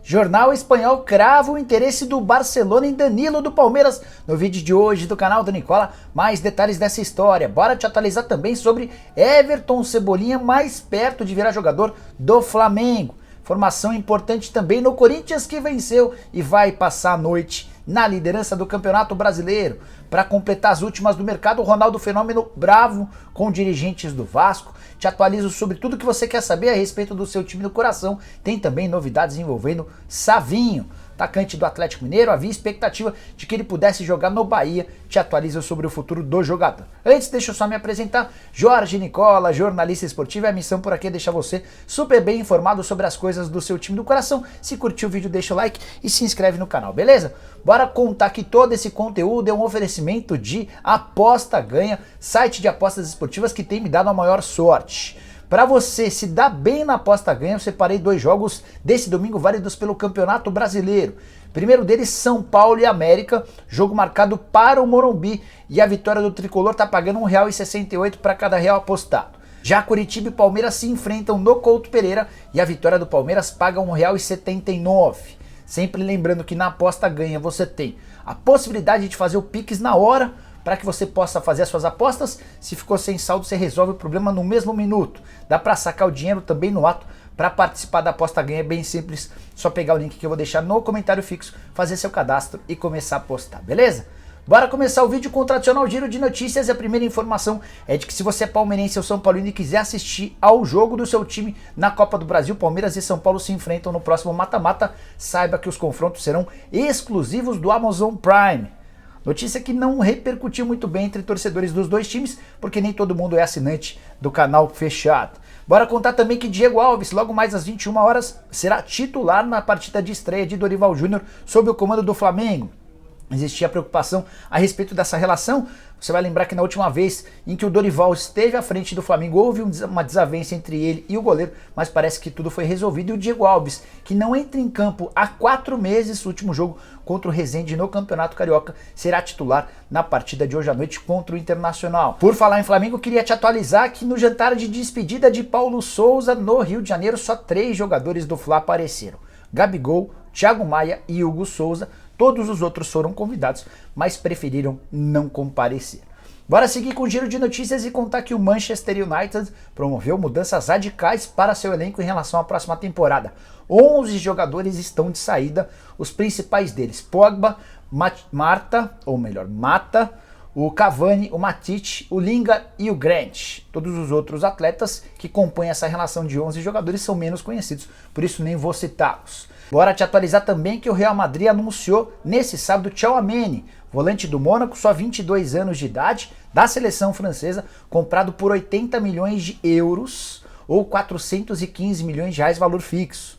Jornal espanhol crava o interesse do Barcelona em Danilo do Palmeiras. No vídeo de hoje do canal do Nicola, mais detalhes dessa história. Bora te atualizar também sobre Everton Cebolinha mais perto de virar jogador do Flamengo. Informação importante também no Corinthians, que venceu e vai passar a noite na liderança do Campeonato Brasileiro. Para completar as últimas do mercado, o Ronaldo Fenômeno bravo com dirigentes do Vasco. Te atualizo sobre tudo que você quer saber a respeito do seu time do coração. Tem também novidades envolvendo Savinho, atacante do Atlético Mineiro. Havia expectativa de que ele pudesse jogar no Bahia. Te atualizo sobre o futuro do jogador. Antes, deixa eu só me apresentar. Jorge Nicola, jornalista esportivo. E a missão por aqui é deixar você super bem informado sobre as coisas do seu time do coração. Se curtiu o vídeo, deixa o like e se inscreve no canal, beleza? Bora contar que todo esse conteúdo é um oferecimento de Aposta Ganha, site de apostas esportivas que tem me dado a maior sorte. Para você se dar bem na Aposta Ganha, eu separei 2 jogos desse domingo válidos pelo Campeonato Brasileiro. Primeiro deles, São Paulo e América, jogo marcado para o Morumbi, e a vitória do Tricolor está pagando R$ 1,68 para cada real apostado. Já Curitiba e Palmeiras se enfrentam no Couto Pereira e a vitória do Palmeiras paga R$ 1,79. Sempre lembrando que na Aposta Ganha você tem a possibilidade de fazer o Pix na hora, para que você possa fazer as suas apostas. Se ficou sem saldo, você resolve o problema no mesmo minuto. Dá para sacar o dinheiro também no ato. Para participar da Aposta Ganha é bem simples, só pegar o link que eu vou deixar no comentário fixo, fazer seu cadastro e começar a apostar, beleza? Bora começar o vídeo com o tradicional giro de notícias. E a primeira informação é de que se você é palmeirense ou São Paulino e quiser assistir ao jogo do seu time na Copa do Brasil, Palmeiras e São Paulo se enfrentam no próximo mata-mata. Saiba que os confrontos serão exclusivos do Amazon Prime. Notícia que não repercutiu muito bem entre torcedores dos dois times, porque nem todo mundo é assinante do canal fechado. Bora contar também que Diego Alves, logo mais às 21 horas, será titular na partida de estreia de Dorival Júnior sob o comando do Flamengo. Existia preocupação a respeito dessa relação. Você vai lembrar que na última vez em que o Dorival esteve à frente do Flamengo, houve uma desavença entre ele e o goleiro, mas parece que tudo foi resolvido. E o Diego Alves, que não entra em campo há 4 meses, o último jogo contra o Resende no Campeonato Carioca, será titular na partida de hoje à noite contra o Internacional. Por falar em Flamengo, queria te atualizar que no jantar de despedida de Paulo Souza no Rio de Janeiro, só 3 jogadores do Fla apareceram: Gabigol, Thiago Maia e Hugo Souza. Todos os outros foram convidados, mas preferiram não comparecer. Bora seguir com o giro de notícias e contar que o Manchester United promoveu mudanças radicais para seu elenco em relação à próxima temporada. 11 jogadores estão de saída, os principais deles: Pogba, Mata, o Cavani, o Matic, o Lingard e o Grant. Todos os outros atletas que compõem essa relação de 11 jogadores são menos conhecidos, por isso nem vou citá-los. Bora te atualizar também que o Real Madrid anunciou nesse sábado Tchouaméni, volante do Mônaco, só 22 anos de idade, da seleção francesa, comprado por 80 milhões de euros ou 415 milhões de reais valor fixo.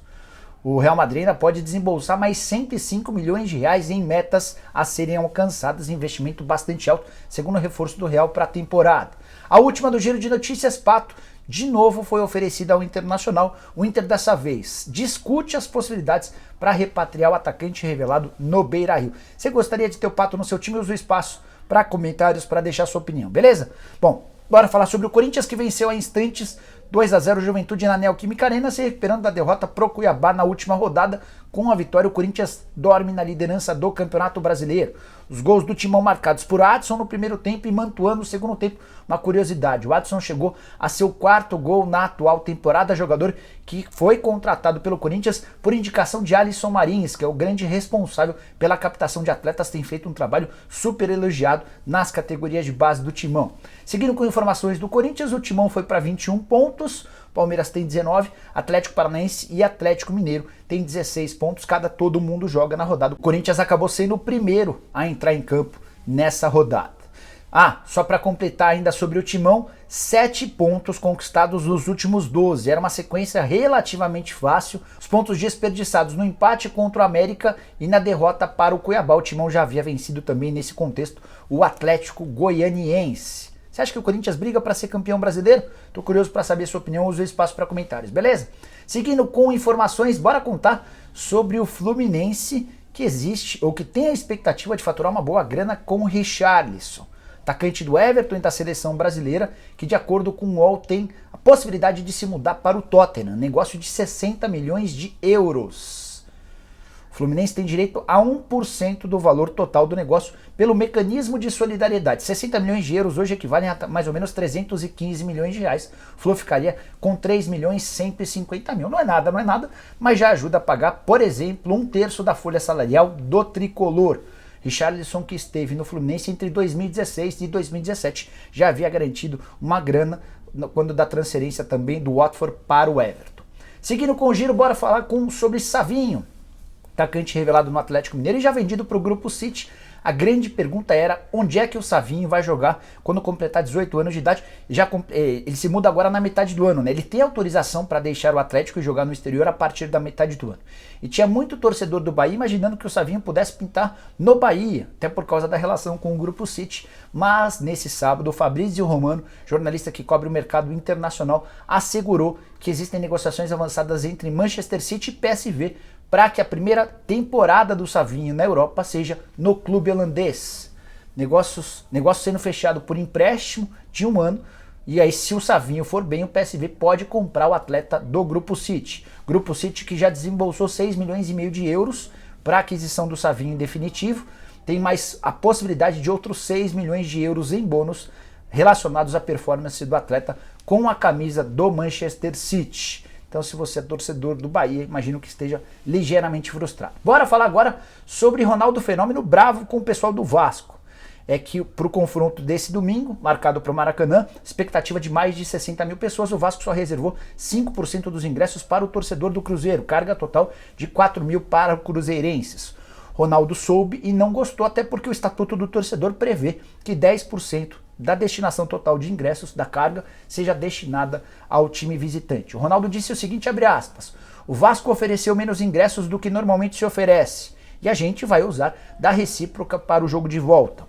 O Real Madrid ainda pode desembolsar mais 105 milhões de reais em metas a serem alcançadas, investimento bastante alto, segundo o reforço do Real para a temporada. A última do giro de notícias, Pato, de novo foi oferecida ao Internacional. O Inter dessa vez discute as possibilidades para repatriar o atacante revelado no Beira-Rio. Você gostaria de ter o Pato no seu time? Usa o espaço para comentários, para deixar sua opinião, beleza? Bom, bora falar sobre o Corinthians, que venceu há instantes 2-0 Juventude na Neoquímica Arena, se recuperando da derrota pro Cuiabá na última rodada. Com a vitória, o Corinthians dorme na liderança do Campeonato Brasileiro. Os gols do Timão marcados por Adson no primeiro tempo e Mantuan no segundo tempo. Uma curiosidade: o Adson chegou a seu 4º gol na atual temporada, jogador que foi contratado pelo Corinthians por indicação de Alisson Marins, que é o grande responsável pela captação de atletas, tem feito um trabalho super elogiado nas categorias de base do Timão. Seguindo com informações do Corinthians, o Timão foi para 21 pontos, Palmeiras tem 19, Atlético Paranaense e Atlético Mineiro tem 16 pontos, todo mundo joga na rodada. O Corinthians acabou sendo o primeiro a entrar em campo nessa rodada. Só para completar ainda sobre o Timão, 7 pontos conquistados nos últimos 12, era uma sequência relativamente fácil. Os pontos desperdiçados no empate contra o América e na derrota para o Cuiabá. O Timão já havia vencido também nesse contexto o Atlético Goianiense. Você acha que o Corinthians briga para ser campeão brasileiro? Tô curioso para saber a sua opinião, use o espaço para comentários, beleza? Seguindo com informações, bora contar sobre o Fluminense, que existe, ou que tem a expectativa de faturar uma boa grana com o Richarlison, atacante do Everton e da seleção brasileira, que de acordo com o UOL tem a possibilidade de se mudar para o Tottenham, negócio de 60 milhões de euros. Fluminense tem direito a 1% do valor total do negócio pelo mecanismo de solidariedade. 60 milhões de euros hoje equivalem a mais ou menos 315 milhões de reais. O Flu ficaria com 3 milhões 150 mil. Não é nada, mas já ajuda a pagar, por exemplo, 1/3 da folha salarial do tricolor. Richarlison, que esteve no Fluminense entre 2016 e 2017, já havia garantido uma grana quando da transferência também do Watford para o Everton. Seguindo com o giro, bora falar sobre Savinho, atacante revelado no Atlético Mineiro e já vendido para o Grupo City. A grande pergunta era onde é que o Savinho vai jogar quando completar 18 anos de idade. Ele se muda agora na metade do ano, né? Ele tem autorização para deixar o Atlético e jogar no exterior a partir da metade do ano. E tinha muito torcedor do Bahia imaginando que o Savinho pudesse pintar no Bahia, até por causa da relação com o Grupo City. Mas nesse sábado, o Fabrício Romano, jornalista que cobre o mercado internacional, assegurou que existem negociações avançadas entre Manchester City e PSV para que a primeira temporada do Savinho na Europa seja no clube holandês. Negócio sendo fechado por empréstimo de 1 ano. E aí, se o Savinho for bem, o PSV pode comprar o atleta do Grupo City. Grupo City que já desembolsou 6 milhões e meio de euros para a aquisição do Savinho em definitivo. Tem mais a possibilidade de outros 6 milhões de euros em bônus relacionados à performance do atleta com a camisa do Manchester City. Então, se você é torcedor do Bahia, imagino que esteja ligeiramente frustrado. Bora falar agora sobre Ronaldo Fenômeno bravo com o pessoal do Vasco. É que para o confronto desse domingo, marcado para o Maracanã, expectativa de mais de 60 mil pessoas, o Vasco só reservou 5% dos ingressos para o torcedor do Cruzeiro, carga total de 4 mil para cruzeirenses. Ronaldo soube e não gostou, até porque o Estatuto do Torcedor prevê que 10% da destinação total de ingressos da carga seja destinada ao time visitante. O Ronaldo disse o seguinte, abre aspas, o Vasco ofereceu menos ingressos do que normalmente se oferece e a gente vai usar da recíproca para o jogo de volta.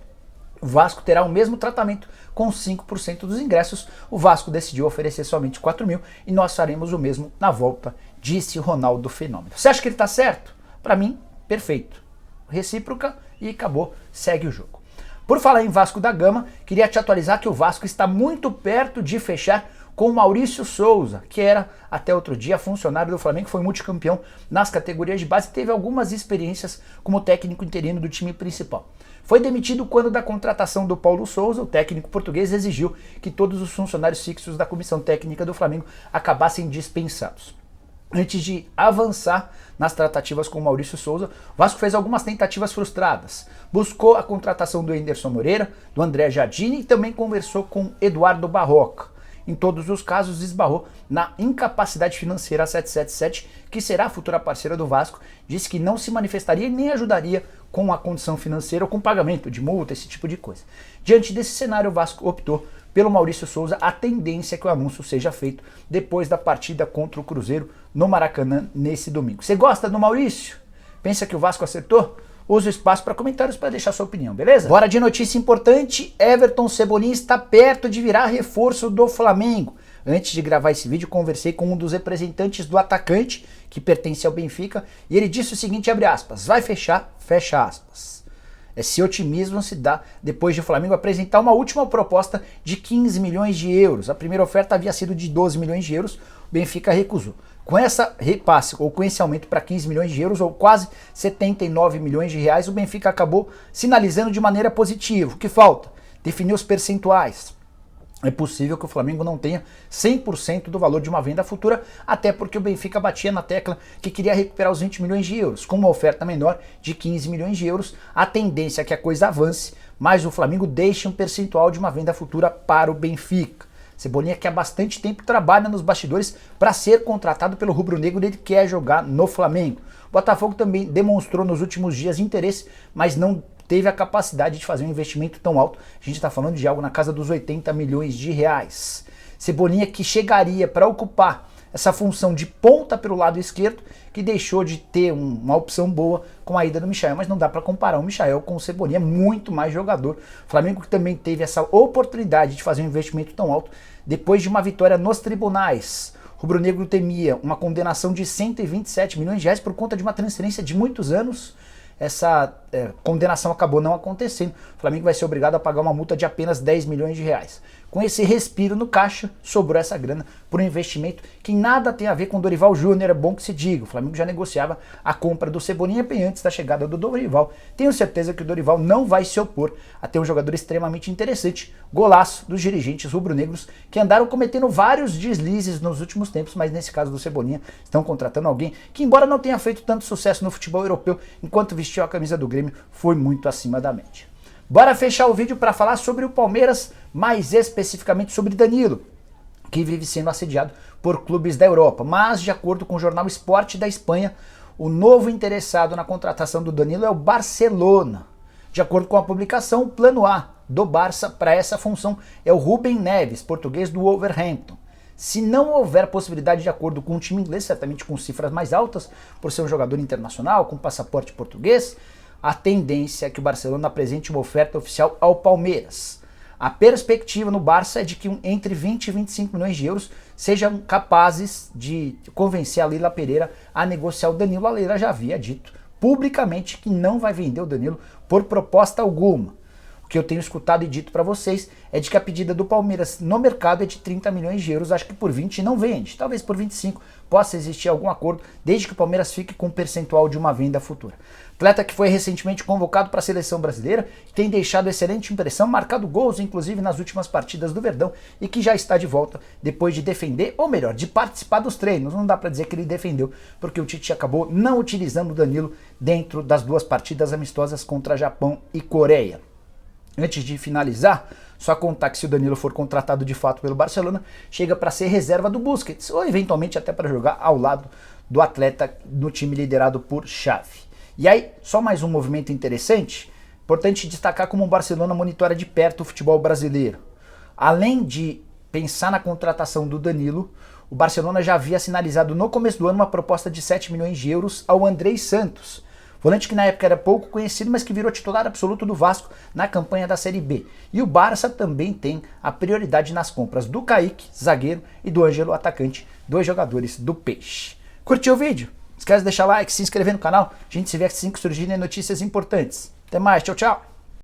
O Vasco terá o mesmo tratamento com 5% dos ingressos. O Vasco decidiu oferecer somente 4 mil e nós faremos o mesmo na volta, disse Ronaldo Fenômeno. Você acha que ele está certo? Para mim, perfeito. Recíproca e acabou, segue o jogo. Por falar em Vasco da Gama, queria te atualizar que o Vasco está muito perto de fechar com o Maurício Souza, que era até outro dia funcionário do Flamengo, foi multicampeão nas categorias de base e teve algumas experiências como técnico interino do time principal. Foi demitido quando da contratação do Paulo Souza, o técnico português exigiu que todos os funcionários fixos da comissão técnica do Flamengo acabassem dispensados. Antes de avançar nas tratativas com o Maurício Souza, o Vasco fez algumas tentativas frustradas. Buscou a contratação do Enderson Moreira, do André Jardine e também conversou com Eduardo Barroca. Em todos os casos, esbarrou na incapacidade financeira. A 777, que será a futura parceira do Vasco, disse que não se manifestaria e nem ajudaria com a condição financeira ou com pagamento de multa, esse tipo de coisa. Diante desse cenário, o Vasco optou pelo Maurício Souza. A tendência é que o anúncio seja feito depois da partida contra o Cruzeiro no Maracanã nesse domingo. Você gosta do Maurício? Pensa que o Vasco acertou? Use o espaço para comentários para deixar sua opinião, beleza? Bora de notícia importante, Everton Cebolinha está perto de virar reforço do Flamengo. Antes de gravar esse vídeo, conversei com um dos representantes do atacante, que pertence ao Benfica, e ele disse o seguinte, abre aspas, vai fechar, fecha aspas. Esse otimismo se dá depois de o Flamengo apresentar uma última proposta de 15 milhões de euros. A primeira oferta havia sido de 12 milhões de euros, o Benfica recusou. Com essa repasse, ou com esse aumento para 15 milhões de euros, ou quase 79 milhões de reais, o Benfica acabou sinalizando de maneira positiva. O que falta? Definir os percentuais. É possível que o Flamengo não tenha 100% do valor de uma venda futura, até porque o Benfica batia na tecla que queria recuperar os 20 milhões de euros. Com uma oferta menor de 15 milhões de euros, a tendência é que a coisa avance, mas o Flamengo deixe um percentual de uma venda futura para o Benfica. Cebolinha, que há bastante tempo trabalha nos bastidores para ser contratado pelo rubro-negro, ele quer jogar no Flamengo. O Botafogo também demonstrou nos últimos dias interesse, mas não teve a capacidade de fazer um investimento tão alto. A gente está falando de algo na casa dos 80 milhões de reais. Cebolinha, que chegaria para ocupar essa função de ponta pelo lado esquerdo, que deixou de ter uma opção boa com a ida do Michael, mas não dá para comparar o Michael com o Cebolinha, muito mais jogador. O Flamengo, que também teve essa oportunidade de fazer um investimento tão alto depois de uma vitória nos tribunais. O rubro-negro temia uma condenação de 127 milhões de reais por conta de uma transferência de muitos anos. Essa condenação acabou não acontecendo. O Flamengo vai ser obrigado a pagar uma multa de apenas 10 milhões de reais. com esse respiro no caixa, sobrou essa grana por um investimento que nada tem a ver com o Dorival Júnior, é bom que se diga. O Flamengo já negociava a compra do Cebolinha bem antes da chegada do Dorival. Tenho certeza que o Dorival não vai se opor a ter um jogador extremamente interessante, golaço dos dirigentes rubro-negros que andaram cometendo vários deslizes nos últimos tempos, mas nesse caso do Cebolinha estão contratando alguém que, embora não tenha feito tanto sucesso no futebol europeu, enquanto vestiu a camisa do Grêmio, foi muito acima da média. Bora fechar o vídeo para falar sobre o Palmeiras, mais especificamente sobre Danilo, que vive sendo assediado por clubes da Europa. Mas, de acordo com o jornal Sport da Espanha, o novo interessado na contratação do Danilo é o Barcelona. De acordo com a publicação, o plano A do Barça para essa função é o Rúben Neves, português do Wolverhampton. Se não houver possibilidade de acordo com o time inglês, certamente com cifras mais altas, por ser um jogador internacional, com passaporte português, a tendência é que o Barcelona apresente uma oferta oficial ao Palmeiras. A perspectiva no Barça é de que entre 20 e 25 milhões de euros sejam capazes de convencer a Leila Pereira a negociar o Danilo. A Leila já havia dito publicamente que não vai vender o Danilo por proposta alguma. O que eu tenho escutado e dito para vocês é de que a pedida do Palmeiras no mercado é de 30 milhões de euros, acho que por 20 não vende, talvez por 25 possa existir algum acordo, desde que o Palmeiras fique com um percentual de uma venda futura. Atleta que foi recentemente convocado para a seleção brasileira, tem deixado excelente impressão, marcado gols inclusive nas últimas partidas do Verdão e que já está de volta depois de defender, ou melhor, de participar dos treinos. Não dá para dizer que ele defendeu, porque o Tite acabou não utilizando o Danilo dentro das duas partidas amistosas contra Japão e Coreia. Antes de finalizar, só contar que se o Danilo for contratado de fato pelo Barcelona, chega para ser reserva do Busquets, ou eventualmente até para jogar ao lado do atleta no time liderado por Xavi. E aí, só mais um movimento interessante, importante destacar como o Barcelona monitora de perto o futebol brasileiro. Além de pensar na contratação do Danilo, o Barcelona já havia sinalizado no começo do ano uma proposta de 7 milhões de euros ao Andrei Santos, volante que na época era pouco conhecido, mas que virou titular absoluto do Vasco na campanha da Série B. E o Barça também tem a prioridade nas compras do Kaique, zagueiro, e do Ângelo, atacante, dois jogadores do Peixe. Curtiu o vídeo? Não esquece de deixar like, se inscrever no canal. A gente se vê assim que surgirem notícias importantes. Até mais, tchau, tchau!